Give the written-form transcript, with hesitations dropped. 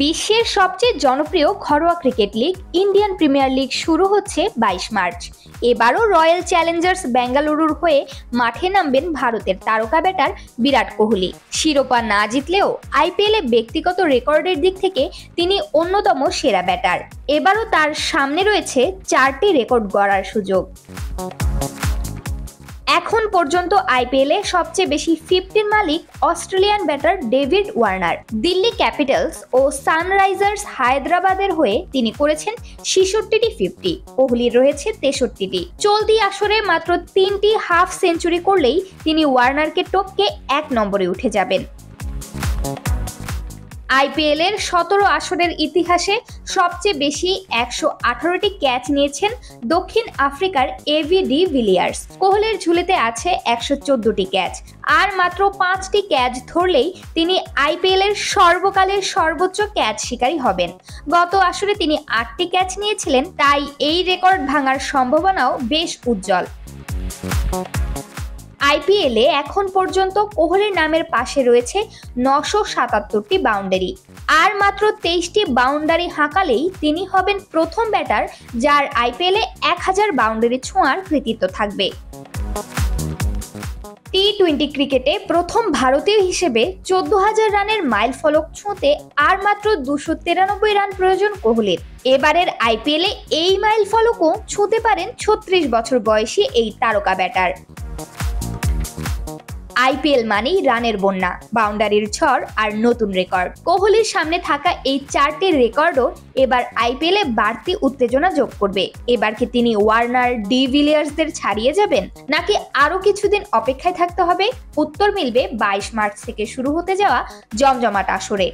বিশ্বের সবচেয়ে জনপ্রিয় ঘরোয়া cricket league Indian premier league শুরু হচ্ছে 22 মার্চ। এবারও রয়্যাল চ্যালেঞ্জার্স বেঙ্গালুরুর হয়ে মাঠে নামবেন ভারতের তারকা ব্যাটার বিরাট কোহলি। শিরোপা না জিতলেও আইপিএলে ব্যক্তিগত রেকর্ডের দিক থেকে তিনি অন্যতম সেরা ব্যাটার। এবারও তার সামনে রয়েছে 4টি রেকর্ড গড়ার সুযোগ। এখন পর্যন্ত আইপিএলে সবচেয়ে বেশি 50-র মালিক Australian batter David Warner. Delhi Capitals ও সানরাইজার্স হায়দ্রাবাদের হয়ে তিনি করেছেন 66টি 50। কোহলির রয়েছে 63টি। চলতি আসরে মাত্র 3টি হাফ সেঞ্চুরি করলেই তিনি ওয়ার্নারকে টপকে 1 নম্বরে উঠে যাবেন। আইপিএলের 17 আসরের ইতিহাসে সবচেয়ে বেশি 118টি ক্যাচ নিয়েছেন দক্ষিণ আফ্রিকার এভি ডি ভিলিয়ার্স। কোহলির ঝুলিতে আছে 114টি ক্যাচ, আর মাত্র 5টি ক্যাচ ধরলেই তিনি আইপিএলের সর্বকালের সর্বোচ্চ ক্যাচ শিকারী হবেন। গত আসরে তিনি 8টি ক্যাচ নিয়েছিলেন, তাই এই রেকর্ড ভাঙার সম্ভাবনাও বেশ উজ্জ্বল। আইপিএলে এখন পর্যন্ত কোহলির নামের পাশে রয়েছে 977টি বাউন্ডারি, আর মাত্র 23টি বাউন্ডারি হাঁকালেই তিনি হবেন প্রথম ব্যাটার যার আইপিএলে 1000 বাউন্ডারি ছোঁয়ার কৃতিত্ব থাকবে। টি-20 ক্রিকেটে প্রথম ভারতীয় হিসেবে 14,000 রানের মাইল ফলক ছুঁতে আর মাত্র 293 রান প্রয়োজন কোহলির। এবারের আইপিএলে এই মাইল ফলকও ছুঁতে পারেন 36 বছর বয়সী এই তারকা ব্যাটার। আইপিএল মানেই রানের বন্যা, বাউন্ডারির ঝড় আর নতুন রেকর্ড। কোহলির সামনে থাকা এই 4টি রেকর্ডও এবার আইপিএলে বাড়তি উত্তেজনা যোগ করবে। এবার কি তিনি ওয়ার্নার, ডি ভিলিয়ার্সদের ছাড়িয়ে যাবেন, নাকি আরও কিছুদিন অপেক্ষায় থাকতে হবে? উত্তর মিলবে 22 মার্চ থেকে শুরু হতে যাওয়া জমজমাট আসরে।